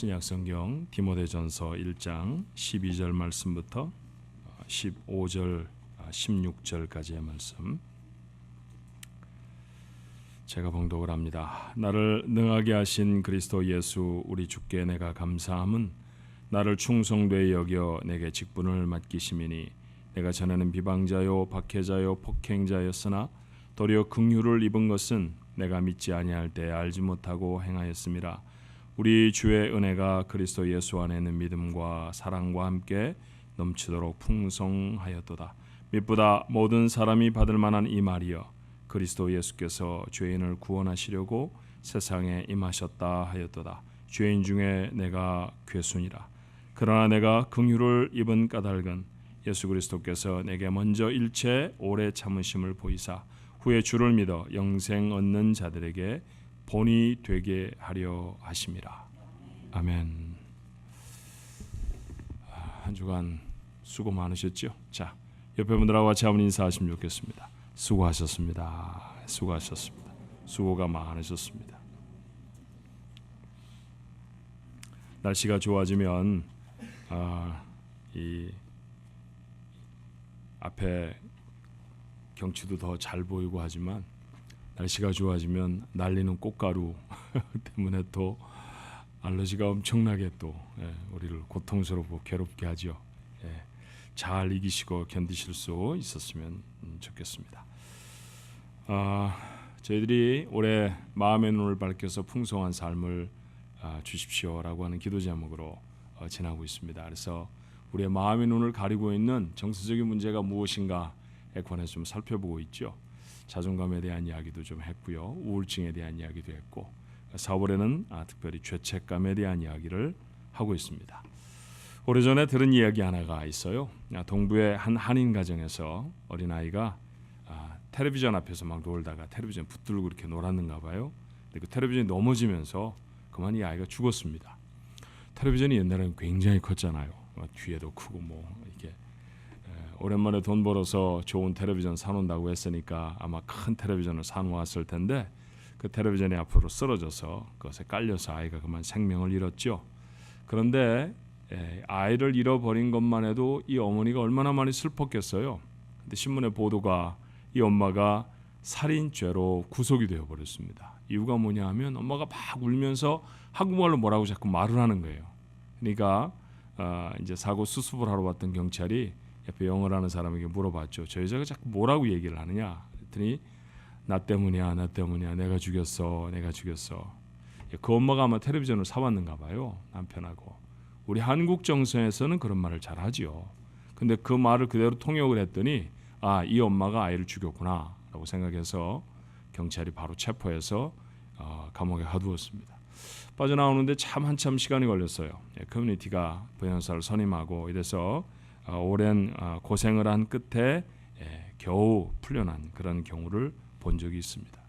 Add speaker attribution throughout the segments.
Speaker 1: 신약성경 디모데전서 1장 12절 말씀부터 15절 16절까지의 말씀 제가 봉독을 합니다. 나를 능하게 하신 그리스도 예수 우리 주께 내가 감사함은 나를 충성되이 여겨 내게 직분을 맡기심이니 내가 전에는 비방자요 박해자요 폭행자였으나 도리어 긍휼을 입은 것은 내가 믿지 아니할 때 알지 못하고 행하였음이라. 우리 주의 은혜가 그리스도 예수 안에 있는 믿음과 사랑과 함께 넘치도록 풍성하였도다. mit보다 모든 사람이 받을 만한 이 말이여 그리스도 예수께서 죄인을 구원하시려고 세상에 임하셨다 하였도다. 죄인 중에 내가 괴순이라. 그러나 내가 긍휼을 입은 까닭은 예수 그리스도께서 내게 먼저 일체 오래 참으심을 보이사 후에 주를 믿어 영생 얻는 자들에게 본이 되게 하려 하심이라. 아멘. 한 주간 수고 많으셨죠? 자, 옆에 분들하고 같이 한번 인사하시면 좋겠습니다. 수고하셨습니다. 수고하셨습니다. 수고가 많으셨습니다. 날씨가 좋아지면 이 앞에 경치도 더 잘 보이고 하지만 날씨가 좋아지면 날리는 꽃가루 때문에 또 알러지가 엄청나게 또 우리를 고통스럽고 괴롭게 하죠. 잘 이기시고 견디실 수 있었으면 좋겠습니다. 저희들이 올해 마음의 눈을 밝혀서 풍성한 삶을 주십시오라고 하는 기도 제목으로 지나고 있습니다. 그래서 우리의 마음의 눈을 가리고 있는 정서적인 문제가 무엇인가에 관해서 좀 살펴보고 있죠. 자존감에 대한 이야기도 좀 했고요. 우울증에 대한 이야기도 했고 4월에는 특별히 죄책감에 대한 이야기를 하고 있습니다. 오래전에 들은 이야기 하나가 있어요. 동부의 한 한인 가정에서 어린아이가 텔레비전 앞에서 막 놀다가 텔레비전 붙들고 이렇게 놀았는가 봐요. 근데 그 텔레비전이 넘어지면서 그만 이 아이가 죽었습니다. 텔레비전이 옛날에는 굉장히 컸잖아요. 뒤에도 크고 이게 오랜만에 돈 벌어서 좋은 텔레비전 사놓는다고 했으니까 아마 큰 텔레비전을 사놓았을 텐데 그 텔레비전이 앞으로 쓰러져서 그것에 깔려서 아이가 그만 생명을 잃었죠. 그런데 아이를 잃어버린 것만 해도 이 어머니가 얼마나 많이 슬펐겠어요. 근데 신문의 보도가 이 엄마가 살인죄로 구속이 되어버렸습니다. 이유가 뭐냐 하면 엄마가 막 울면서 한국말로 뭐라고 자꾸 말을 하는 거예요. 그러니까 이제 사고 수습을 하러 왔던 경찰이 옆에 영어를 하는 사람에게 물어봤죠. 저 여자가 자꾸 뭐라고 얘기를 하느냐 그랬더니 나 때문이야 내가 죽였어. 그 엄마가 아마 텔레비전을 사왔는가 봐요. 남편하고. 우리 한국 정서에서는 그런 말을 잘 하지요. 근데 그 말을 그대로 통역을 했더니 이 엄마가 아이를 죽였구나 라고 생각해서 경찰이 바로 체포해서 감옥에 가두었습니다. 빠져나오는데 참 한참 시간이 걸렸어요. 커뮤니티가 변호사를 선임하고 이래서 오랜 고생을 한 끝에 겨우 풀려난 그런 경우를 본 적이 있습니다.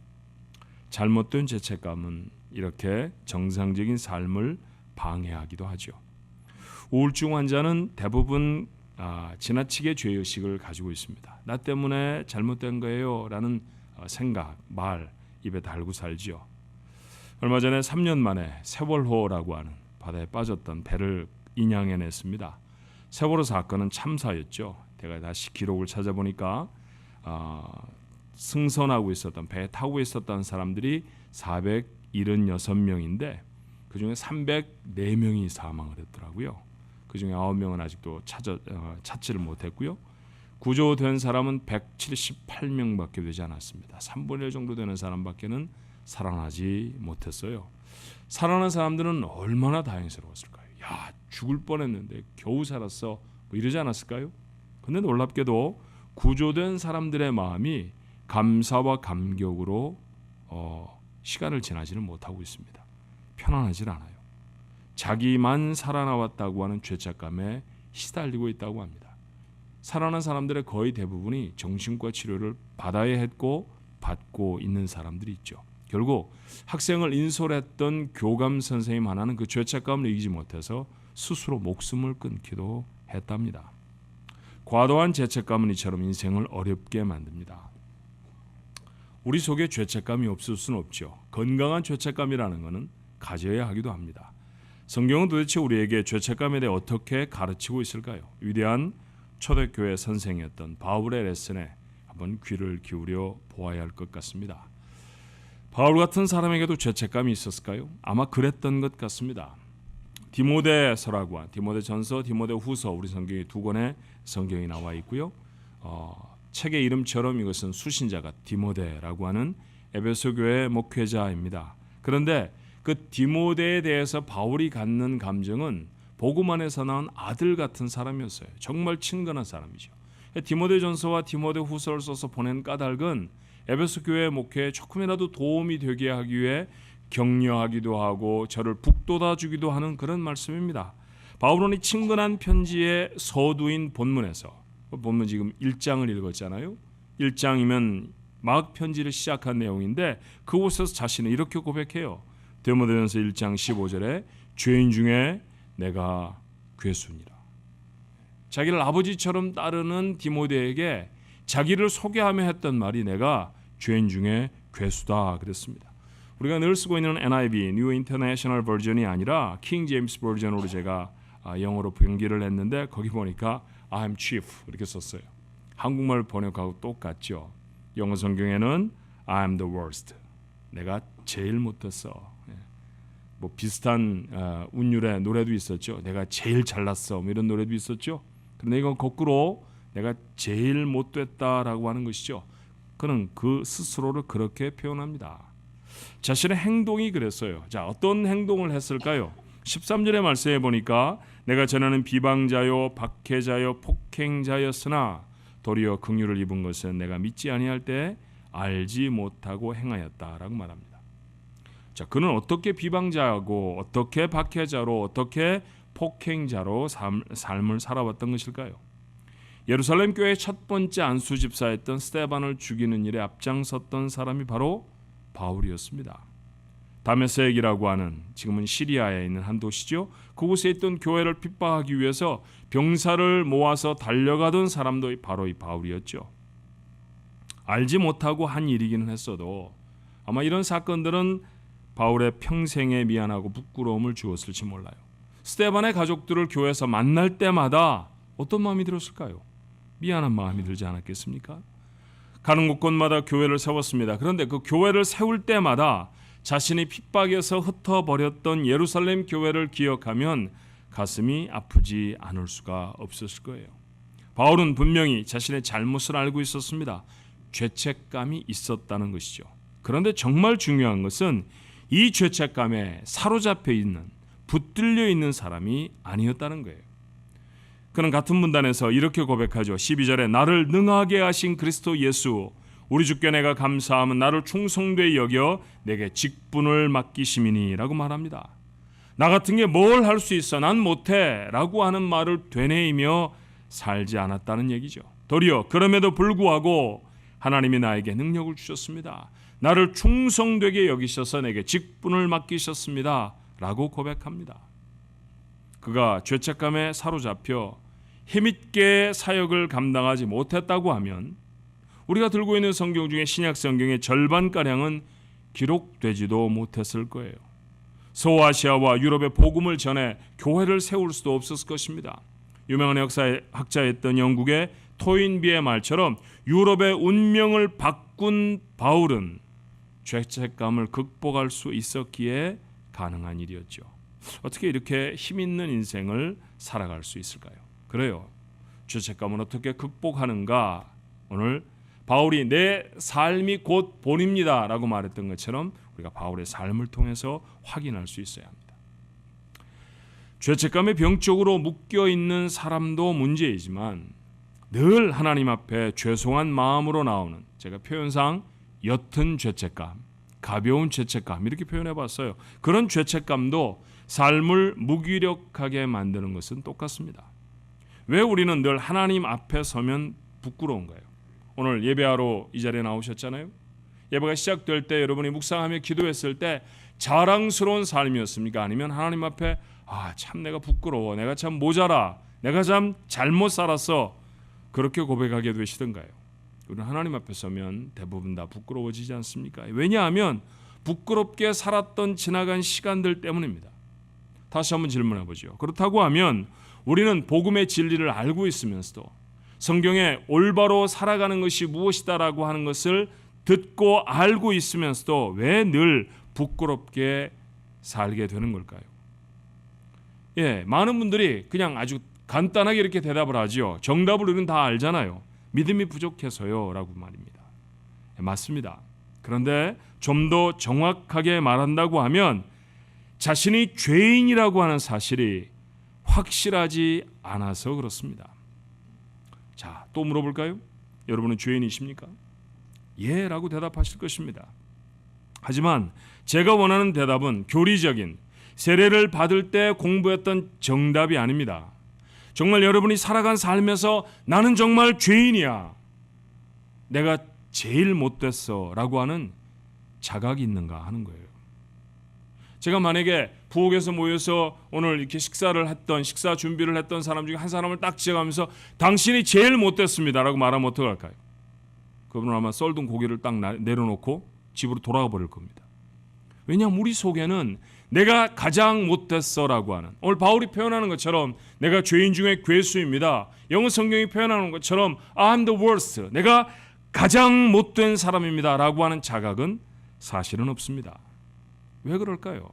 Speaker 1: 잘못된 죄책감은 이렇게 정상적인 삶을 방해하기도 하죠. 우울증 환자는 대부분 지나치게 죄의식을 가지고 있습니다. 나 때문에 잘못된 거예요 라는 생각, 말 입에 달고 살지요. 얼마 전에 3년 만에 세월호라고 하는 바다에 빠졌던 배를 인양해냈습니다. 세월호 사건은 참사였죠. 제가 다시 기록을 찾아보니까 승선하고 있었던 배에 타고 있었던 사람들이 476명인데 그중에 304명이 사망을 했더라고요. 그중에 9명은 아직도 찾지를 못했고요. 구조된 사람은 178명밖에 되지 않았습니다. 3분의 1 정도 되는 사람밖에는 살아나지 못했어요. 살아난 사람들은 얼마나 다행스러웠을까요? 야, 죽을 뻔했는데 겨우 살았어. 이러지 않았을까요? 근데 놀랍게도 구조된 사람들의 마음이 감사와 감격으로 시간을 지나지는 못하고 있습니다. 편안하질 않아요. 자기만 살아나왔다고 하는 죄책감에 시달리고 있다고 합니다. 살아난 사람들의 거의 대부분이 정신과 치료를 받아야 했고 받고 있는 사람들이 있죠. 결국 학생을 인솔했던 교감 선생님 하나는 그 죄책감을 이기지 못해서 스스로 목숨을 끊기도 했답니다. 과도한 죄책감은 이처럼 인생을 어렵게 만듭니다. 우리 속에 죄책감이 없을 수는 없죠. 건강한 죄책감이라는 것은 가져야 하기도 합니다. 성경은 도대체 우리에게 죄책감에 대해 어떻게 가르치고 있을까요? 위대한 초대교회 선생이었던 바울의 레슨에 한번 귀를 기울여 보아야 할 것 같습니다. 바울 같은 사람에게도 죄책감이 있었을까요? 아마 그랬던 것 같습니다. 디모데서라고 디모데전서, 디모데후서 우리 성경에 두 권의 성경이 나와 있고요. 책의 이름처럼 이것은 수신자가 디모데라고 하는 에베소 교회 목회자입니다. 그런데 그 디모데에 대해서 바울이 갖는 감정은 복음 안에서 나온 아들 같은 사람이었어요. 정말 친근한 사람이죠. 디모데전서와 디모데후서를 써서 보낸 까닭은 에베소 교회 목회에 조금이라도 도움이 되게 하기 위해 격려하기도 하고 저를 북돋아주기도 하는 그런 말씀입니다. 바울은 이 친근한 편지의 서두인 본문에서, 본문 지금 1장을 읽었잖아요. 1장이면 막 편지를 시작한 내용인데 그곳에서 자신은 이렇게 고백해요. 디모데전서 1장 15절에 죄인 중에 내가 괴수니라. 자기를 아버지처럼 따르는 디모데에게 자기를 소개하며 했던 말이 내가 죄인 중에 괴수다 그랬습니다. 우리가 늘 쓰고 있는 NIV, New International Version이 아니라 킹 제임스 버전으로 제가 영어로 변기를 했는데 거기 보니까 I'm chief 이렇게 썼어요. 한국말 번역하고 똑같죠. 영어 성경에는 I'm the worst. 내가 제일 못했어. 뭐 비슷한 운율의 노래도 있었죠. 내가 제일 잘났어. 뭐 이런 노래도 있었죠. 그런데 이건 거꾸로 내가 제일 못됐다라고 하는 것이죠. 그는 그 스스로를 그렇게 표현합니다. 자신의 행동이 그랬어요. 자, 어떤 행동을 했을까요? 13절의 말씀에 보니까 내가 전하는 비방자요 박해자요 폭행자였으나 도리어 긍휼을 입은 것은 내가 믿지 아니할 때 알지 못하고 행하였다라고 말합니다. 자, 그는 어떻게 비방자고 어떻게 박해자로 어떻게 폭행자로 삶을 살아왔던 것일까요? 예루살렘 교회의 첫 번째 안수 집사였던 스데반을 죽이는 일에 앞장섰던 사람이 바로 바울이었습니다. 다메섹이라고 하는 지금은 시리아에 있는 한 도시죠. 그곳에 있던 교회를 핍박하기 위해서 병사를 모아서 달려가던 사람도 바로 이 바울이었죠. 알지 못하고 한 일이기는 했어도 아마 이런 사건들은 바울의 평생에 미안하고 부끄러움을 주었을지 몰라요. 스데반의 가족들을 교회에서 만날 때마다 어떤 마음이 들었을까요? 미안한 마음이 들지 않았겠습니까? 가는 곳곳마다 교회를 세웠습니다. 그런데 그 교회를 세울 때마다 자신이 핍박에서 흩어버렸던 예루살렘 교회를 기억하면 가슴이 아프지 않을 수가 없었을 거예요. 바울은 분명히 자신의 잘못을 알고 있었습니다. 죄책감이 있었다는 것이죠. 그런데 정말 중요한 것은 이 죄책감에 사로잡혀 있는, 붙들려 있는 사람이 아니었다는 거예요. 그는 같은 문단에서 이렇게 고백하죠. 12절에 나를 능하게 하신 그리스도 예수 우리 주께 내가 감사함은 나를 충성되이 여겨 내게 직분을 맡기심이니 라고 말합니다. 나 같은 게 뭘 할 수 있어 난 못해 라고 하는 말을 되뇌이며 살지 않았다는 얘기죠. 도리어 그럼에도 불구하고 하나님이 나에게 능력을 주셨습니다. 나를 충성되게 여기셔서 내게 직분을 맡기셨습니다 라고 고백합니다. 그가 죄책감에 사로잡혀 힘있게 사역을 감당하지 못했다고 하면 우리가 들고 있는 성경 중에 신약 성경의 절반가량은 기록되지도 못했을 거예요. 소아시아와 유럽의 복음을 전해 교회를 세울 수도 없었을 것입니다. 유명한 역사학자였던 영국의 토인비의 말처럼 유럽의 운명을 바꾼 바울은 죄책감을 극복할 수 있었기에 가능한 일이었죠. 어떻게 이렇게 힘있는 인생을 살아갈 수 있을까요? 그래요. 죄책감을 어떻게 극복하는가? 오늘 바울이 내 삶이 곧 본입니다 라고 말했던 것처럼 우리가 바울의 삶을 통해서 확인할 수 있어야 합니다. 죄책감에 병적으로 묶여있는 사람도 문제이지만 늘 하나님 앞에 죄송한 마음으로 나오는, 제가 표현상 옅은 죄책감, 가벼운 죄책감 이렇게 표현해봤어요. 그런 죄책감도 삶을 무기력하게 만드는 것은 똑같습니다. 왜 우리는 늘 하나님 앞에 서면 부끄러운가요? 오늘 예배하러 이 자리에 나오셨잖아요. 예배가 시작될 때 여러분이 묵상하며 기도했을 때 자랑스러운 삶이었습니까? 아니면 하나님 앞에 참 내가 부끄러워, 내가 참 모자라, 내가 참 잘못 살았어, 그렇게 고백하게 되시던가요? 우리는 하나님 앞에 서면 대부분 다 부끄러워지지 않습니까? 왜냐하면 부끄럽게 살았던 지나간 시간들 때문입니다. 다시 한번 질문해 보죠. 그렇다고 하면 우리는 복음의 진리를 알고 있으면서도 성경에 올바로 살아가는 것이 무엇이다라고 하는 것을 듣고 알고 있으면서도 왜 늘 부끄럽게 살게 되는 걸까요? 많은 분들이 그냥 아주 간단하게 이렇게 대답을 하지요. 정답을 우리는 다 알잖아요. 믿음이 부족해서요 라고 말입니다. 맞습니다. 그런데 좀 더 정확하게 말한다고 하면 자신이 죄인이라고 하는 사실이 확실하지 않아서 그렇습니다. 자, 또 물어볼까요? 여러분은 죄인이십니까? 예 라고 대답하실 것입니다. 하지만 제가 원하는 대답은 교리적인 세례를 받을 때 공부했던 정답이 아닙니다. 정말 여러분이 살아간 삶에서 나는 정말 죄인이야, 내가 제일 못됐어 라고 하는 자각이 있는가 하는 거예요. 제가 만약에 부엌에서 모여서 오늘 이렇게 식사 준비를 했던 사람 중에 한 사람을 딱 지어가면서 당신이 제일 못됐습니다 라고 말하면 어떡할까요? 그분은 아마 썰든 고기를 딱 내려놓고 집으로 돌아가 버릴 겁니다. 왜냐하면 우리 속에는 내가 가장 못됐어 라고 하는, 오늘 바울이 표현하는 것처럼 내가 죄인 중에 괴수입니다, 영어 성경이 표현하는 것처럼 I'm the worst, 내가 가장 못된 사람입니다 라고 하는 자각은 사실은 없습니다. 왜 그럴까요?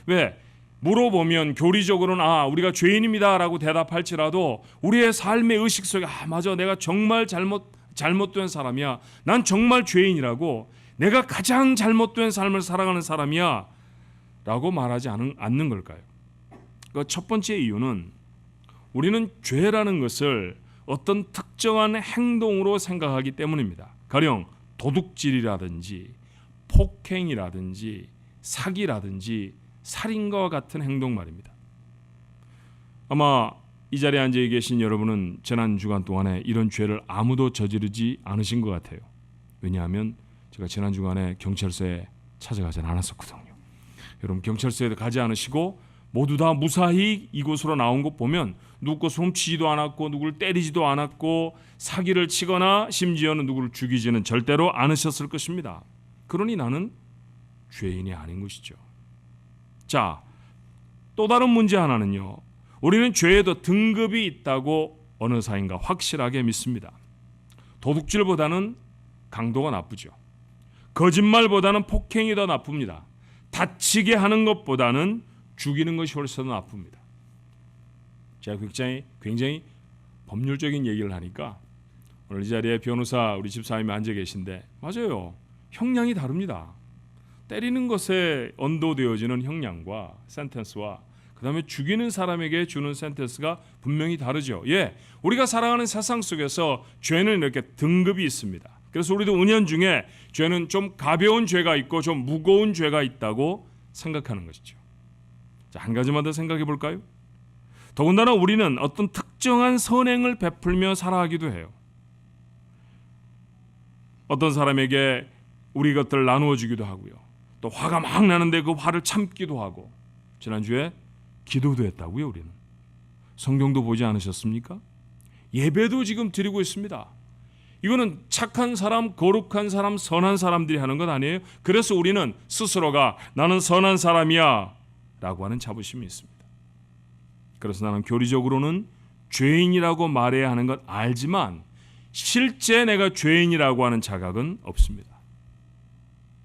Speaker 1: 왜? 물어보면 교리적으로는 우리가 죄인입니다 라고 대답할지라도 우리의 삶의 의식 속에 맞아, 내가 정말 잘못된 사람이야, 난 정말 죄인이라고, 내가 가장 잘못된 삶을 살아가는 사람이야 라고 말하지 않는 걸까요? 그 첫 번째 이유는 우리는 죄라는 것을 어떤 특정한 행동으로 생각하기 때문입니다. 가령 도둑질이라든지 폭행이라든지 사기라든지 살인과 같은 행동 말입니다. 아마 이 자리에 앉아 계신 여러분은 지난 주간 동안에 이런 죄를 아무도 저지르지 않으신 것 같아요. 왜냐하면 제가 지난 주간에 경찰서에 찾아가지 않았었거든요. 여러분 경찰서에 가지 않으시고 모두 다 무사히 이곳으로 나온 것 보면 누구 것을 훔치지도 않았고 누구를 때리지도 않았고 사기를 치거나 심지어는 누구를 죽이지는 절대로 않으셨을 것입니다. 그러니 나는 죄인이 아닌 것이죠. 자, 또 다른 문제 하나는요, 우리는 죄에도 등급이 있다고 어느 사인가 확실하게 믿습니다. 도둑질보다는 강도가 나쁘죠. 거짓말보다는 폭행이 더 나쁩니다. 다치게 하는 것보다는 죽이는 것이 훨씬 더 나쁩니다. 제가 굉장히 법률적인 얘기를 하니까 오늘 이 자리에 변호사 우리 집사님이 앉아 계신데, 맞아요, 형량이 다릅니다. 때리는 것에 언도되어지는 형량과 센텐스와 그 다음에 죽이는 사람에게 주는 센텐스가 분명히 다르죠. 우리가 살아가는 세상 속에서 죄는 이렇게 등급이 있습니다. 그래서 우리도 은연중에 죄는 좀 가벼운 죄가 있고 좀 무거운 죄가 있다고 생각하는 것이죠. 자, 한 가지만 더 생각해 볼까요? 더군다나 우리는 어떤 특정한 선행을 베풀며 살아가기도 해요. 어떤 사람에게 우리 것들을 나누어 주기도 하고요. 또 화가 막 나는데 그 화를 참기도 하고, 지난주에 기도도 했다고요. 우리는 성경도 보지 않으셨습니까? 예배도 지금 드리고 있습니다. 이거는 착한 사람, 거룩한 사람, 선한 사람들이 하는 것 아니에요? 그래서 우리는 스스로가 나는 선한 사람이야 라고 하는 자부심이 있습니다. 그래서 나는 교리적으로는 죄인이라고 말해야 하는 건 알지만 실제 내가 죄인이라고 하는 자각은 없습니다.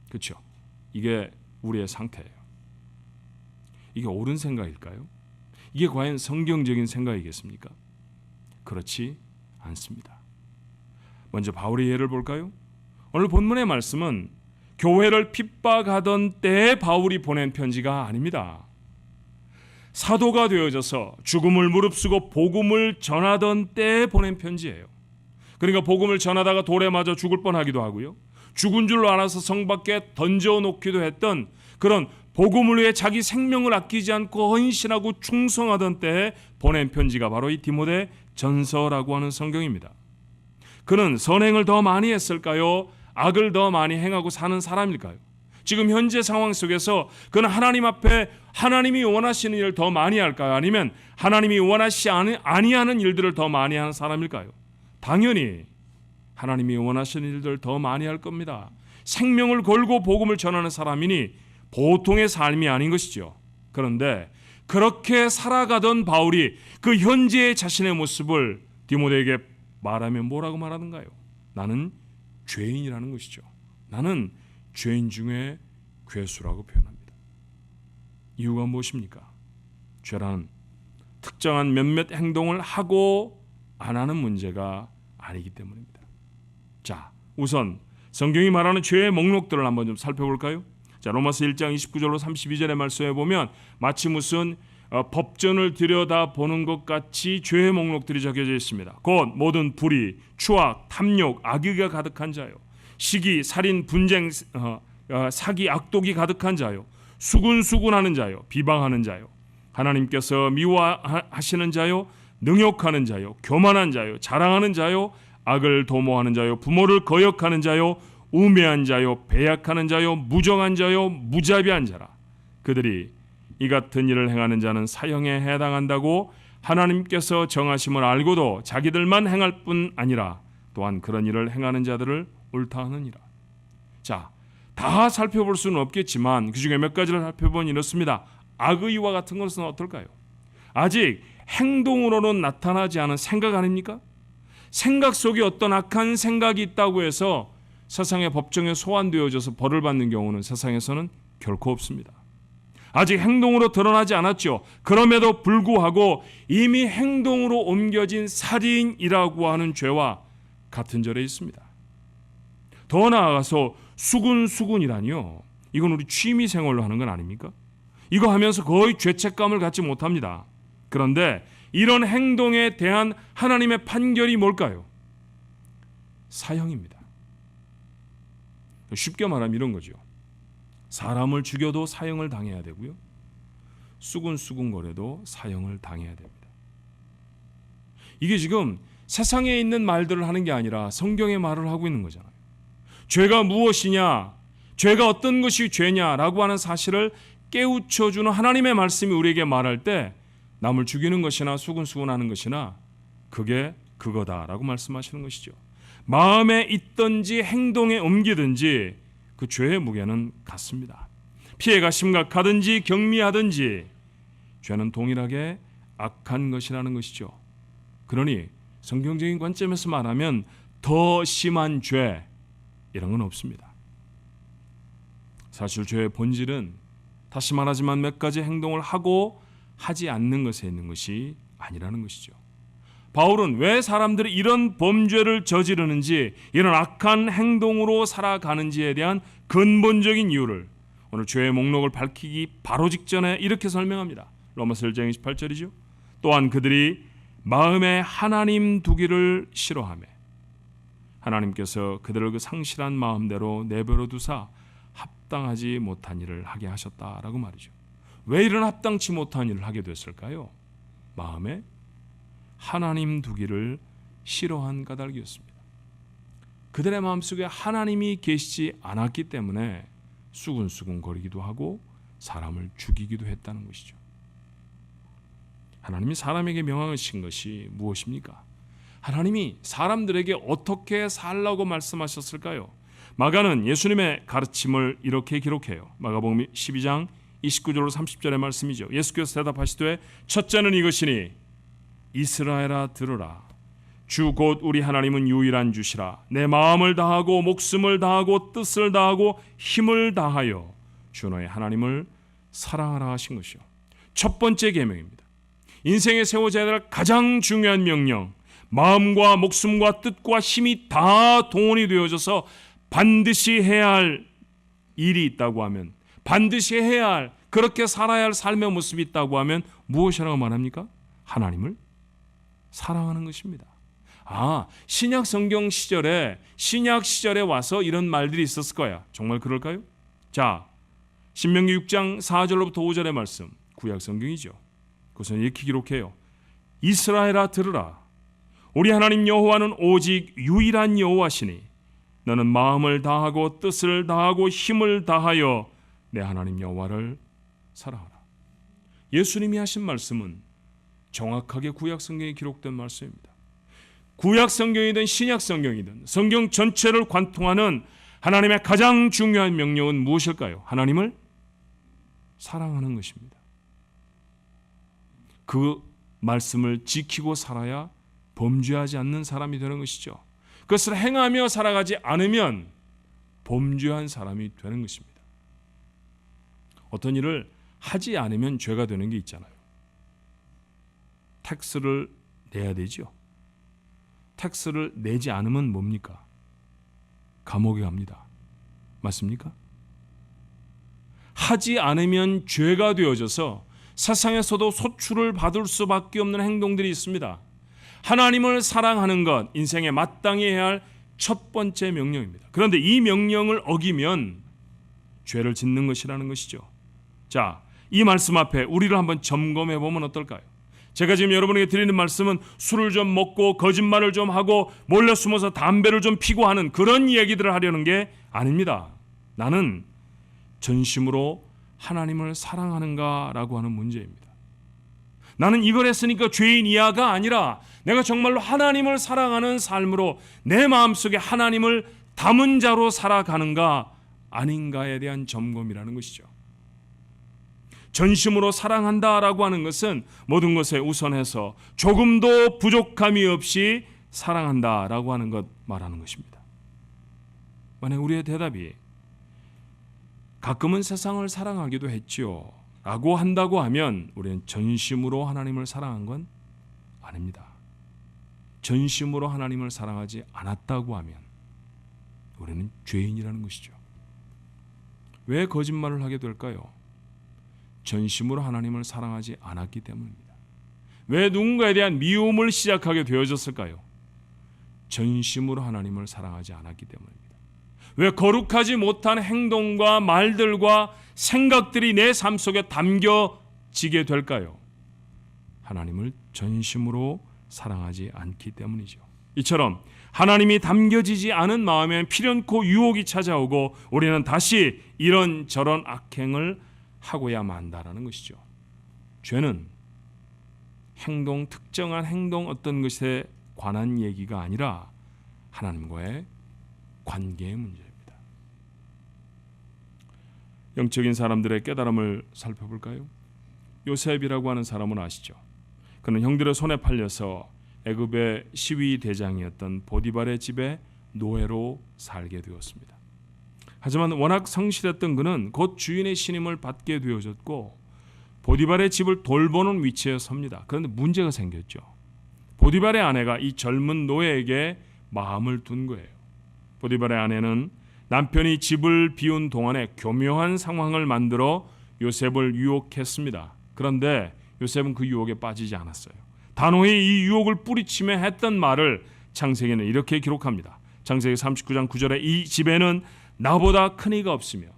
Speaker 1: 그렇죠? 이게 우리의 상태예요. 이게 옳은 생각일까요? 이게 과연 성경적인 생각이겠습니까? 그렇지 않습니다. 먼저 바울의 예를 볼까요? 오늘 본문의 말씀은 교회를 핍박하던 때에 바울이 보낸 편지가 아닙니다. 사도가 되어져서 죽음을 무릅쓰고 복음을 전하던 때에 보낸 편지예요. 그러니까 복음을 전하다가 돌에 맞아 죽을 뻔하기도 하고요, 죽은 줄 알아서 성 밖에 던져놓기도 했던 그런 복음을 위해 자기 생명을 아끼지 않고 헌신하고 충성하던 때에 보낸 편지가 바로 이 디모데 전서라고 하는 성경입니다. 그는 선행을 더 많이 했을까요? 악을 더 많이 행하고 사는 사람일까요? 지금 현재 상황 속에서 그는 하나님 앞에 하나님이 원하시는 일을 더 많이 할까요? 아니면 하나님이 원하시 아니하는 일들을 더 많이 하는 사람일까요? 당연히 하나님이 원하시는 일들을 더 많이 할 겁니다. 생명을 걸고 복음을 전하는 사람이니 보통의 삶이 아닌 것이죠. 그런데 그렇게 살아가던 바울이 그 현재의 자신의 모습을 디모데에게 말하면 뭐라고 말하는가요? 나는 죄인이라는 것이죠. 나는 죄인 중에 괴수라고 표현합니다. 이유가 무엇입니까? 죄란 특정한 몇몇 행동을 하고 안 하는 문제가 아니기 때문입니다. 자, 우선 성경이 말하는 죄의 목록들을 한번 좀 살펴볼까요? 자, 로마서 1장 29절로 32절의 말씀에 보면 마치 무슨 법전을 들여다보는 것 같이 죄의 목록들이 적혀져 있습니다. 곧 모든 불의, 추악, 탐욕, 악의가 가득한 자요, 시기, 살인, 분쟁, 사기, 악독이 가득한 자요, 수군수군하는 자요, 비방하는 자요, 하나님께서 미워하시는 자요, 능욕하는 자요, 교만한 자요, 자랑하는 자요, 악을 도모하는 자요, 부모를 거역하는 자요, 우매한 자요, 배약하는 자요, 무정한 자요, 무자비한 자라. 그들이 이 같은 일을 행하는 자는 사형에 해당한다고 하나님께서 정하심을 알고도 자기들만 행할 뿐 아니라 또한 그런 일을 행하는 자들을 옳다 하느니라. 자, 다 살펴볼 수는 없겠지만 그 중에 몇 가지를 살펴보면 이렇습니다. 악의와 같은 것은 어떨까요? 아직 행동으로는 나타나지 않은 생각 아닙니까? 생각 속에 어떤 악한 생각이 있다고 해서 세상의 법정에 소환되어져서 벌을 받는 경우는 세상에서는 결코 없습니다. 아직 행동으로 드러나지 않았죠. 그럼에도 불구하고 이미 행동으로 옮겨진 살인이라고 하는 죄와 같은 절에 있습니다. 더 나아가서 수군이라니요, 이건 우리 취미생활로 하는 건 아닙니까? 이거 하면서 거의 죄책감을 갖지 못합니다. 그런데 이런 행동에 대한 하나님의 판결이 뭘까요? 사형입니다. 쉽게 말하면 이런 거죠. 사람을 죽여도 사형을 당해야 되고요, 수군거려도 사형을 당해야 됩니다. 이게 지금 세상에 있는 말들을 하는 게 아니라 성경의 말을 하고 있는 거잖아요. 죄가 무엇이냐, 죄가 어떤 것이 죄냐라고 하는 사실을 깨우쳐주는 하나님의 말씀이 우리에게 말할 때 남을 죽이는 것이나 수군하는 것이나 그게 그거다라고 말씀하시는 것이죠. 마음에 있든지 행동에 옮기든지 그 죄의 무게는 같습니다. 피해가 심각하든지 경미하든지 죄는 동일하게 악한 것이라는 것이죠. 그러니 성경적인 관점에서 말하면 더 심한 죄, 이런 건 없습니다. 사실 죄의 본질은 다시 말하지만 몇 가지 행동을 하고 하지 않는 것에 있는 것이 아니라는 것이죠. 바울은 왜 사람들이 이런 범죄를 저지르는지, 이런 악한 행동으로 살아가는지에 대한 근본적인 이유를 오늘 죄의 목록을 밝히기 바로 직전에 이렇게 설명합니다. 로마서 1장 28절이죠. 또한 그들이 마음에 하나님 두기를 싫어하며 하나님께서 그들을 그 상실한 마음대로 내버려 두사 합당하지 못한 일을 하게 하셨다라고 말이죠. 왜 이런 합당치 못한 일을 하게 됐을까요? 마음에 하나님 두기를 싫어한 까닭이었습니다. 그들의 마음속에 하나님이 계시지 않았기 때문에 수군거리기도 하고 사람을 죽이기도 했다는 것이죠. 하나님이 사람에게 명하신 것이 무엇입니까? 하나님이 사람들에게 어떻게 살라고 말씀하셨을까요? 마가는 예수님의 가르침을 이렇게 기록해요. 마가복음 12장 29절로 30절의 말씀이죠. 예수께서 대답하시되 첫째는 이것이니 이스라엘아 들으라. 주 곧 우리 하나님은 유일한 주시라. 내 마음을 다하고 목숨을 다하고 뜻을 다하고 힘을 다하여 주 너의 하나님을 사랑하라 하신 것이요. 첫 번째 계명입니다. 인생에 세워져야 될 가장 중요한 명령, 마음과 목숨과 뜻과 힘이 다 동원이 되어져서 반드시 해야 할 일이 있다고 하면, 반드시 해야 할, 그렇게 살아야 할 삶의 모습이 있다고 하면 무엇이라고 말합니까? 하나님을 사랑하는 것입니다. 신약 성경 시절에, 신약 시절에 와서 이런 말들이 있었을 거야. 정말 그럴까요? 자, 신명기 6장 4절로부터 5절의 말씀, 구약 성경이죠. 그것은 이렇게 기록해요. 이스라엘아 들으라. 우리 하나님 여호와는 오직 유일한 여호와시니 너는 마음을 다하고 뜻을 다하고 힘을 다하여 내 하나님 여호와를 사랑하라. 예수님이 하신 말씀은 정확하게 구약 성경에 기록된 말씀입니다. 구약 성경이든 신약 성경이든 성경 전체를 관통하는 하나님의 가장 중요한 명령은 무엇일까요? 하나님을 사랑하는 것입니다. 그 말씀을 지키고 살아야 범죄하지 않는 사람이 되는 것이죠. 그것을 행하며 살아가지 않으면 범죄한 사람이 되는 것입니다. 어떤 일을 하지 않으면 죄가 되는 게 있잖아요. 텍스를 내야 되죠. 텍스를 내지 않으면 뭡니까? 감옥에 갑니다. 맞습니까? 하지 않으면 죄가 되어져서 세상에서도 소출을 받을 수밖에 없는 행동들이 있습니다. 하나님을 사랑하는 것, 인생에 마땅히 해야 할 첫 번째 명령입니다. 그런데 이 명령을 어기면 죄를 짓는 것이라는 것이죠. 자, 이 말씀 앞에 우리를 한번 점검해 보면 어떨까요? 제가 지금 여러분에게 드리는 말씀은 술을 좀 먹고 거짓말을 좀 하고 몰래 숨어서 담배를 좀 피고 하는 그런 이야기들을 하려는 게 아닙니다. 나는 전심으로 하나님을 사랑하는가라고 하는 문제입니다. 나는 이걸 했으니까 죄인 이하가 아니라 내가 정말로 하나님을 사랑하는 삶으로 내 마음속에 하나님을 담은 자로 살아가는가 아닌가에 대한 점검이라는 것이죠. 전심으로 사랑한다라고 하는 것은 모든 것에 우선해서 조금도 부족함이 없이 사랑한다라고 하는 것 말하는 것입니다. 만약 우리의 대답이 가끔은 세상을 사랑하기도 했지요 라고 한다고 하면 우리는 전심으로 하나님을 사랑한 건 아닙니다. 전심으로 하나님을 사랑하지 않았다고 하면 우리는 죄인이라는 것이죠. 왜 거짓말을 하게 될까요? 전심으로 하나님을 사랑하지 않았기 때문입니다. 왜 누군가에 대한 미움을 시작하게 되어졌을까요? 전심으로 하나님을 사랑하지 않았기 때문입니다. 왜 거룩하지 못한 행동과 말들과 생각들이 내 삶 속에 담겨지게 될까요? 하나님을 전심으로 사랑하지 않기 때문이죠. 이처럼 하나님이 담겨지지 않은 마음엔 필연코 유혹이 찾아오고 우리는 다시 이런저런 악행을 하고야 만다라는 것이죠. 죄는 특정한 행동 어떤 것에 관한 얘기가 아니라 하나님과의 관계의 문제입니다. 영적인 사람들의 깨달음을 살펴볼까요? 요셉이라고 하는 사람은 아시죠? 그는 형들의 손에 팔려서 애굽의 시위 대장이었던 보디발의 집에 노예로 살게 되었습니다. 하지만 워낙 성실했던 그는 곧 주인의 신임을 받게 되어졌고 보디발의 집을 돌보는 위치에 섭니다. 그런데 문제가 생겼죠. 보디발의 아내가 이 젊은 노예에게 마음을 둔 거예요. 보디발의 아내는 남편이 집을 비운 동안에 교묘한 상황을 만들어 요셉을 유혹했습니다. 그런데 요셉은 그 유혹에 빠지지 않았어요. 단호히 이 유혹을 뿌리치며 했던 말을 창세기는 이렇게 기록합니다. 창세기 39장 9절에 이 집에는 나보다 큰 이가 없으며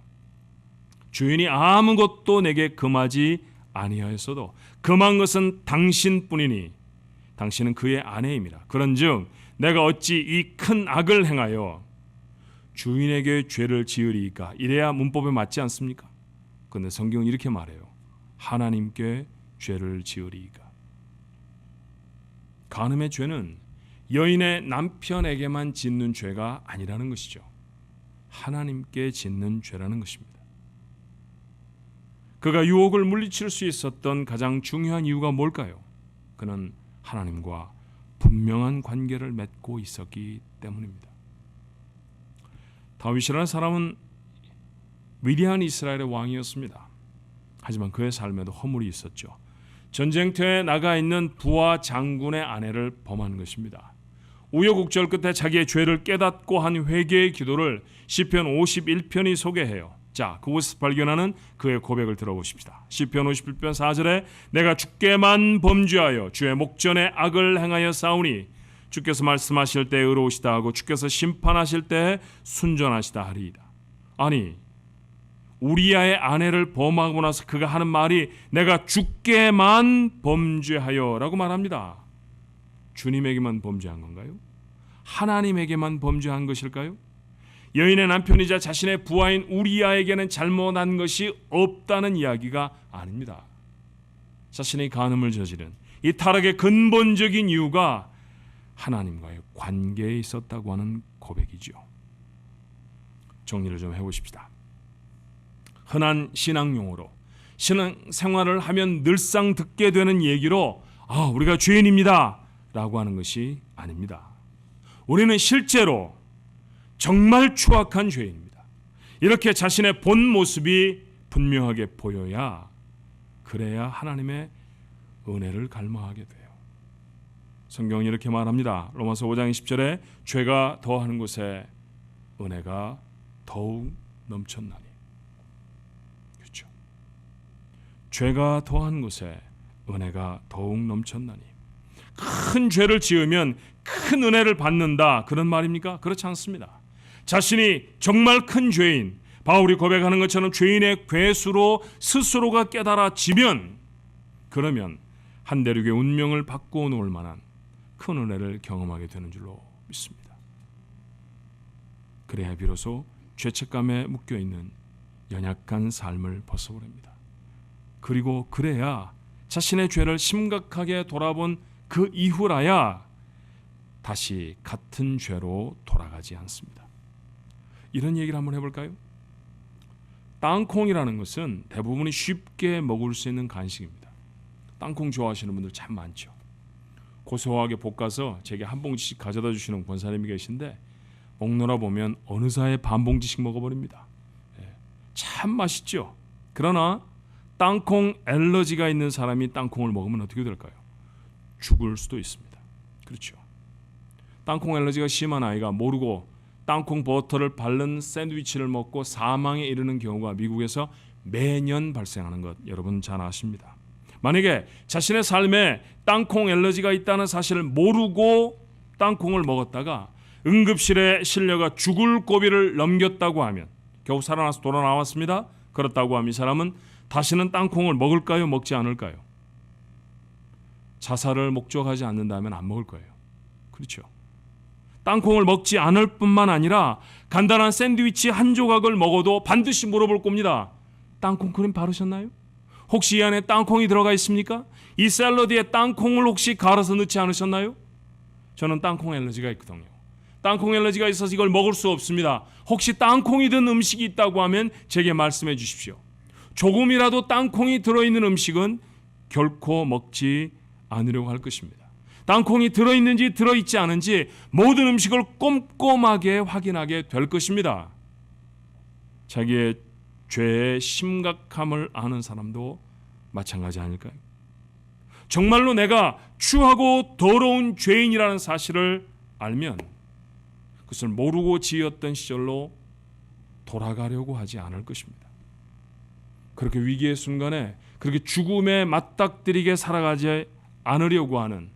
Speaker 1: 주인이 아무것도 내게 금하지 아니하였어도 금한 것은 당신뿐이니 당신은 그의 아내입니다. 그런즉 내가 어찌 이 큰 악을 행하여 주인에게 죄를 지으리이까? 이래야 문법에 맞지 않습니까? 그런데 성경은 이렇게 말해요. 하나님께 죄를 지으리이까? 간음의 죄는 여인의 남편에게만 짓는 죄가 아니라는 것이죠. 하나님께 짓는 죄라는 것입니다. 그가 유혹을 물리칠 수 있었던 가장 중요한 이유가 뭘까요? 그는 하나님과 분명한 관계를 맺고 있었기 때문입니다. 다윗이라는 사람은 위대한 이스라엘의 왕이었습니다. 하지만 그의 삶에도 허물이 있었죠. 전쟁터에 나가 있는 부하 장군의 아내를 범한 것입니다. 우여곡절 끝에 자기의 죄를 깨닫고 한 회개의 기도를 시편 51편이 소개해요. 자, 그곳에서 발견하는 그의 고백을 들어보십시다. 시편 51편 4절에 내가 주께만 범죄하여 주의 목전에 악을 행하여 싸우니 주께서 말씀하실 때 의로우시다 하고 주께서 심판하실 때 순전하시다 하리이다. 아니, 우리아의 아내를 범하고 나서 그가 하는 말이 내가 주께만 범죄하여 라고 말합니다. 주님에게만 범죄한 건가요? 하나님에게만 범죄한 것일까요? 여인의 남편이자 자신의 부하인 우리아에게는 잘못한 것이 없다는 이야기가 아닙니다. 자신의 간음을 저지른 이 타락의 근본적인 이유가 하나님과의 관계에 있었다고 하는 고백이죠. 정리를 좀 해보십시다. 흔한 신앙 용어로 신앙생활을 하면 늘상 듣게 되는 얘기로 우리가 죄인입니다 라고 하는 것이 아닙니다. 우리는 실제로 정말 추악한 죄인입니다. 이렇게 자신의 본 모습이 분명하게 보여야, 그래야 하나님의 은혜를 갈망하게 돼요. 성경은 이렇게 말합니다. 로마서 5장 20절에 죄가 더하는 곳에 은혜가 더욱 넘쳤나니. 그렇죠. 죄가 더한 곳에 은혜가 더욱 넘쳤나니. 큰 죄를 지으면 큰 은혜를 받는다, 그런 말입니까? 그렇지 않습니다. 자신이 정말 큰 죄인, 바울이 고백하는 것처럼 죄인의 괴수로 스스로가 깨달아지면, 그러면 한 대륙의 운명을 바꾸어 놓을 만한 큰 은혜를 경험하게 되는 줄로 믿습니다. 그래야 비로소 죄책감에 묶여있는 연약한 삶을 벗어버립니다. 그리고 그래야 자신의 죄를 심각하게 돌아본 그 이후라야 다시 같은 죄로 돌아가지 않습니다. 이런 얘기를 한번 해볼까요? 땅콩이라는 것은 대부분이 쉽게 먹을 수 있는 간식입니다. 땅콩 좋아하시는 분들 참 많죠. 고소하게 볶아서 제게 한 봉지씩 가져다 주시는 권사님이 계신데, 먹노라 보면 어느 사이에 반 봉지씩 먹어버립니다. 참 맛있죠. 그러나 땅콩 알러지가 있는 사람이 땅콩을 먹으면 어떻게 될까요? 죽을 수도 있습니다. 그렇죠. 땅콩 알러지가 심한 아이가 모르고 땅콩 버터를 바른 샌드위치를 먹고 사망에 이르는 경우가 미국에서 매년 발생하는 것 여러분 잘 아십니다. 만약에 자신의 삶에 땅콩 알러지가 있다는 사실을 모르고 땅콩을 먹었다가 응급실에 실려가 죽을 고비를 넘겼다고 하면, 겨우 살아나서 돌아 나왔습니다. 그렇다고 하면 이 사람은 다시는 땅콩을 먹을까요? 먹지 않을까요? 자살을 목적하지 않는다면 안 먹을 거예요. 그렇죠. 땅콩을 먹지 않을 뿐만 아니라 간단한 샌드위치 한 조각을 먹어도 반드시 물어볼 겁니다. 땅콩 크림 바르셨나요? 혹시 이 안에 땅콩이 들어가 있습니까? 이 샐러드에 땅콩을 혹시 갈아서 넣지 않으셨나요? 저는 땅콩 알러지가 있거든요. 땅콩 알러지가 있어서 이걸 먹을 수 없습니다. 혹시 땅콩이 든 음식이 있다고 하면 제게 말씀해 주십시오. 조금이라도 땅콩이 들어있는 음식은 결코 먹지 않으려고 할 것입니다. 땅콩이 들어있는지 들어있지 않은지 모든 음식을 꼼꼼하게 확인하게 될 것입니다. 자기의 죄의 심각함을 아는 사람도 마찬가지 아닐까요? 정말로 내가 추하고 더러운 죄인이라는 사실을 알면 그것을 모르고 지었던 시절로 돌아가려고 하지 않을 것입니다. 그렇게 위기의 순간에 그렇게 죽음에 맞닥뜨리게 살아가지 않으려고 하는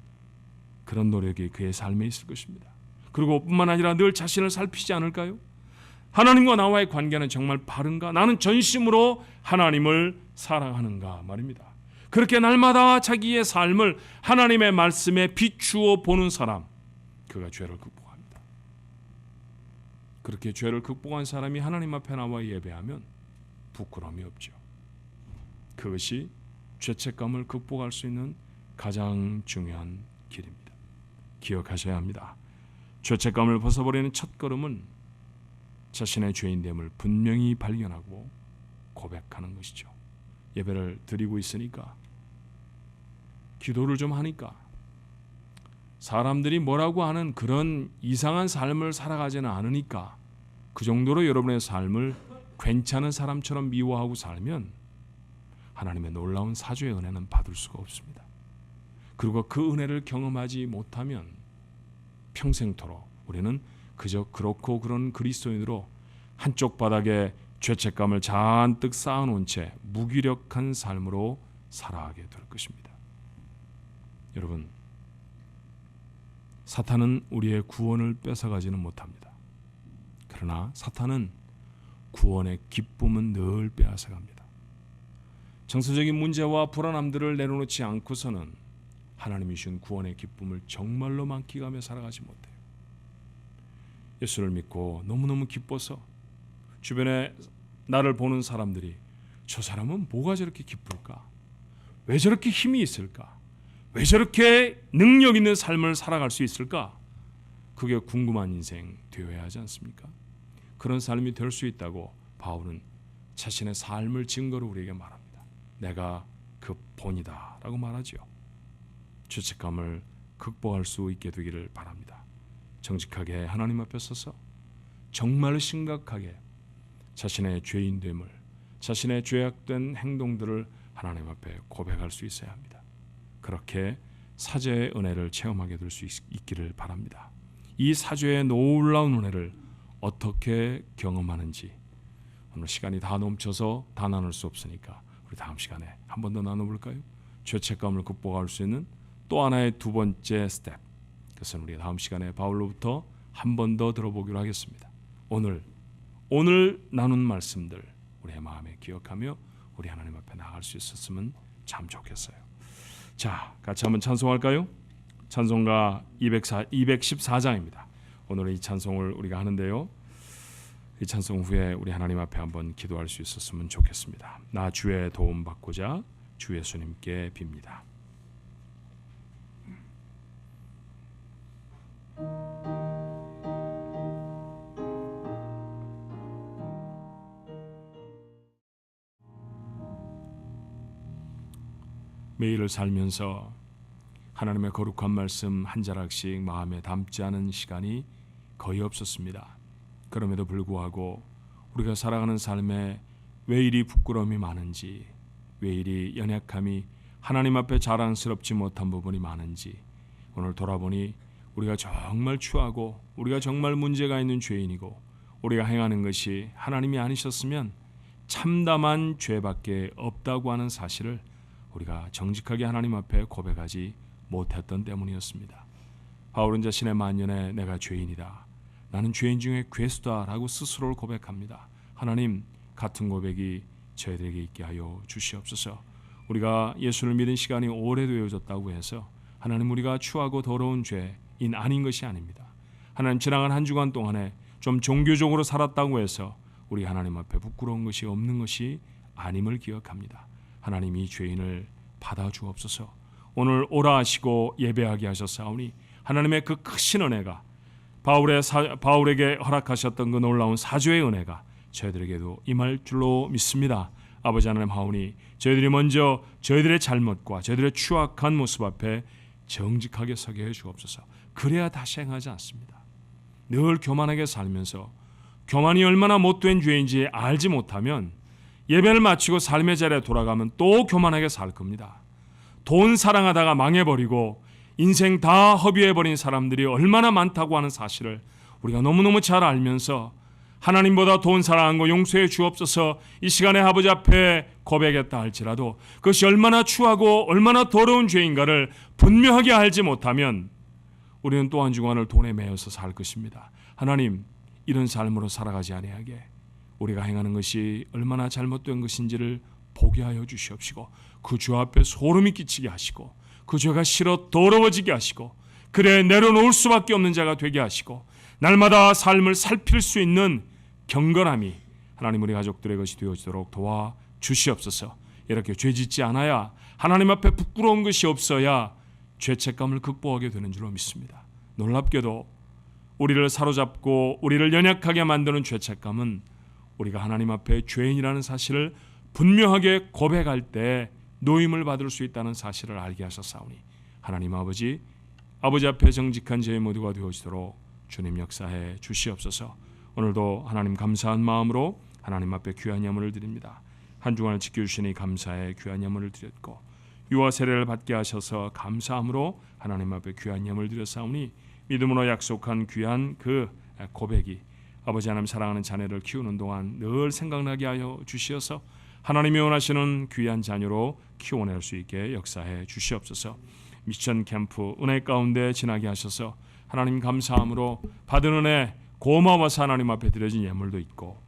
Speaker 1: 그런 노력이 그의 삶에 있을 것입니다. 그리고 뿐만 아니라 늘 자신을 살피지 않을까요? 하나님과 나와의 관계는 정말 바른가? 나는 전심으로 하나님을 사랑하는가 말입니다. 그렇게 날마다 자기의 삶을 하나님의 말씀에 비추어 보는 사람, 그가 죄를 극복합니다. 그렇게 죄를 극복한 사람이 하나님 앞에 나와 예배하면 부끄러움이 없죠. 그것이 죄책감을 극복할 수 있는 가장 중요한 길입니다. 기억하셔야 합니다. 죄책감을 벗어버리는 첫걸음은 자신의 죄인됨을 분명히 발견하고 고백하는 것이죠. 예배를 드리고 있으니까, 기도를 좀 하니까 사람들이 뭐라고 하는 그런 이상한 삶을 살아가지는 않으니까 그 정도로 여러분의 삶을 괜찮은 사람처럼 미워하고 살면 하나님의 놀라운 사죄의 은혜는 받을 수가 없습니다. 그리고 그 은혜를 경험하지 못하면 평생토록 우리는 그저 그렇고 그런 그리스도인으로 한쪽 바닥에 죄책감을 잔뜩 쌓아놓은 채 무기력한 삶으로 살아가게 될 것입니다. 여러분, 사탄은 우리의 구원을 뺏어가지는 못합니다. 그러나 사탄은 구원의 기쁨은 늘 빼앗아갑니다. 정서적인 문제와 불안함들을 내려놓지 않고서는 하나님이 주신 구원의 기쁨을 정말로 만끽하며 살아가지 못해요. 예수를 믿고 너무너무 기뻐서 주변에 나를 보는 사람들이 저 사람은 뭐가 저렇게 기쁠까? 왜 저렇게 힘이 있을까? 왜 저렇게 능력 있는 삶을 살아갈 수 있을까? 그게 궁금한 인생 되어야 하지 않습니까? 그런 삶이 될 수 있다고 바울은 자신의 삶을 증거로 우리에게 말합니다. 내가 그 본이다 라고 말하지요. 죄책감을 극복할 수 있게 되기를 바랍니다. 정직하게 하나님 앞에 서서 정말 심각하게 자신의 죄인됨을, 자신의 죄악된 행동들을 하나님 앞에 고백할 수 있어야 합니다. 그렇게 사죄의 은혜를 체험하게 될 수 있기를 바랍니다. 이 사죄의 놀라운 은혜를 어떻게 경험하는지 오늘 시간이 다 넘쳐서 다 나눌 수 없으니까 우리 다음 시간에 한 번 더 나눠볼까요? 죄책감을 극복할 수 있는 또 하나의 두 번째 스텝, 그것은 우리 다음 시간에 바울로부터 한 번 더 들어보기로 하겠습니다. 오늘 나눈 말씀들 우리의 마음에 기억하며 우리 하나님 앞에 나아갈 수 있었으면 참 좋겠어요. 자, 같이 한번 찬송할까요? 찬송가 214장입니다. 오늘 이 찬송을 우리가 하는데요, 이 찬송 후에 우리 하나님 앞에 한번 기도할 수 있었으면 좋겠습니다. 나 주의 도움 받고자 주 예수님께 빕니다. 매일을 살면서 하나님의 거룩한 말씀 한 자락씩 마음에 담지 않은 시간이 거의 없었습니다. 그럼에도 불구하고 우리가 살아가는 삶에 왜 이리 부끄러움이 많은지, 왜 이리 연약함이 하나님 앞에 자랑스럽지 못한 부분이 많은지 오늘 돌아보니 우리가 정말 추하고 우리가 정말 문제가 있는 죄인이고 우리가 행하는 것이 하나님이 아니셨으면 참담한 죄밖에 없다고 하는 사실을 우리가 정직하게 하나님 앞에 고백하지 못했던 때문이었습니다. 바울은 자신의 만년에 내가 죄인이다, 나는 죄인 중에 괴수다라고 스스로를 고백합니다. 하나님, 같은 고백이 저희들에게 있게 하여 주시옵소서. 우리가 예수를 믿은 시간이 오래되어졌다고 해서 하나님, 우리가 추하고 더러운 죄인 아닌 것이 아닙니다. 하나님, 지나간 한 주간 동안에 좀 종교적으로 살았다고 해서 우리 하나님 앞에 부끄러운 것이 없는 것이 아님을 기억합니다. 하나님, 이 죄인을 받아주옵소서. 오늘 오라 하시고 예배하게 하셨사오니 하나님의 그 크신 은혜가 바울에게 허락하셨던 그 놀라운 사죄의 은혜가 저희들에게도 임할 줄로 믿습니다. 아버지 하나님, 하오니 저희들이 먼저 저희들의 잘못과 저희들의 추악한 모습 앞에 정직하게 서게 해주옵소서. 그래야 다시 행하지 않습니다. 늘 교만하게 살면서 교만이 얼마나 못된 죄인지 알지 못하면 예배를 마치고 삶의 자리에 돌아가면 또 교만하게 살 겁니다. 돈 사랑하다가 망해버리고 인생 다 허비해버린 사람들이 얼마나 많다고 하는 사실을 우리가 너무너무 잘 알면서 하나님보다 돈 사랑한 거 용서해 주옵소서 이 시간에 아버지 앞에 고백했다 할지라도 그것이 얼마나 추하고 얼마나 더러운 죄인가를 분명하게 알지 못하면 우리는 또 한 주간을 돈에 매여서 살 것입니다. 하나님, 이런 삶으로 살아가지 아니하게 우리가 행하는 것이 얼마나 잘못된 것인지를 보게 하여 주시옵시고 그 주 앞에 소름이 끼치게 하시고 그 죄가 싫어 더러워지게 하시고 그래 내려놓을 수밖에 없는 자가 되게 하시고 날마다 삶을 살필 수 있는 경건함이 하나님 우리 가족들의 것이 되어지도록 도와주시옵소서. 이렇게 죄짓지 않아야 하나님 앞에 부끄러운 것이 없어야 죄책감을 극복하게 되는 줄로 믿습니다. 놀랍게도 우리를 사로잡고 우리를 연약하게 만드는 죄책감은 우리가 하나님 앞에 죄인이라는 사실을 분명하게 고백할 때 노임을 받을 수 있다는 사실을 알게 하셨사오니 하나님 아버지 앞에 정직한 저희 모두가 되어지도록 주님 역사해 주시옵소서. 오늘도 하나님 감사한 마음으로 하나님 앞에 귀한 예물을 드립니다. 한 주간을 지켜주시니 감사해 귀한 예물을 드렸고 유아 세례를 받게 하셔서 감사함으로 하나님 앞에 귀한 예물을 드렸사오니 믿음으로 약속한 귀한 그 고백이 아버지 하나님 사랑하는 자녀를 키우는 동안 늘 생각나게 하여 주시어서 하나님이 원하시는 귀한 자녀로 키워낼 수 있게 역사해 주시옵소서. 미션 캠프 은혜 가운데 지나게 하셔서 하나님 감사함으로 받은 은혜 고마워서 하나님 앞에 드려진 예물도 있고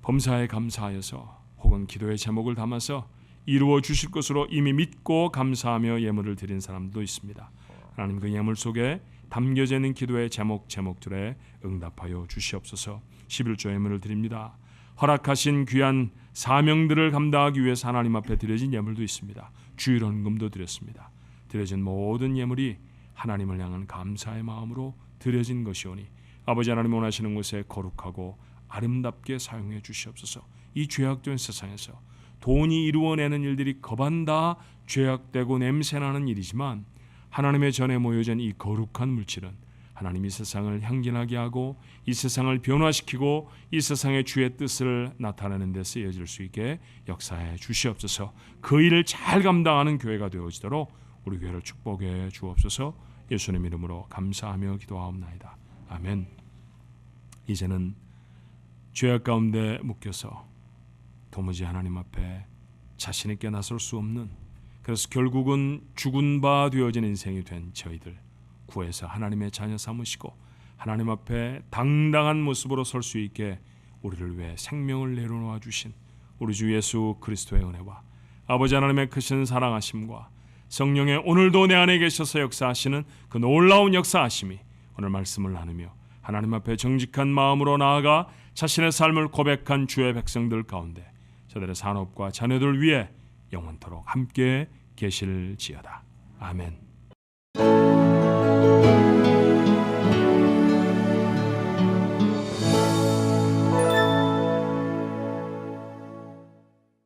Speaker 1: 범사에 감사하여서 혹은 기도의 제목을 담아서 이루어 주실 것으로 이미 믿고 감사하며 예물을 드린 사람도 있습니다. 하나님 그 예물 속에 담겨져 있는 기도의 제목들에 응답하여 주시옵소서. 11조 예물을 드립니다. 허락하신 귀한 사명들을 감당하기 위해서 하나님 앞에 드려진 예물도 있습니다. 주일헌금도 드렸습니다. 드려진 모든 예물이 하나님을 향한 감사의 마음으로 드려진 것이오니 아버지 하나님 원하시는 곳에 거룩하고 아름답게 사용해 주시옵소서. 이 죄악된 세상에서 돈이 이루어내는 일들이 거반다 죄악되고 냄새나는 일이지만 하나님의 전에 모여진 이 거룩한 물질은 하나님이 세상을 향긴하게 하고 이 세상을 변화시키고 이 세상의 주의 뜻을 나타내는 데 쓰여질 수 있게 역사해 주시옵소서. 그 일을 잘 감당하는 교회가 되어지도록 우리 교회를 축복해 주옵소서. 예수님 이름으로 감사하며 기도하옵나이다. 아멘. 이제는 죄악 가운데 묶여서 도무지 하나님 앞에 자신 있게 나설 수 없는, 그래서 결국은 죽은 바 되어진 인생이 된 저희들 구해서 하나님의 자녀 삼으시고 하나님 앞에 당당한 모습으로 설 수 있게 우리를 위해 생명을 내려놓아 주신 우리 주 예수 그리스도의 은혜와 아버지 하나님의 크신 사랑하심과 성령의 오늘도 내 안에 계셔서 역사하시는 그 놀라운 역사하심이 오늘 말씀을 나누며 하나님 앞에 정직한 마음으로 나아가 자신의 삶을 고백한 주의 백성들 가운데 저들의 산업과 자녀들 위해 영원토록 함께 계실지어다. 아멘.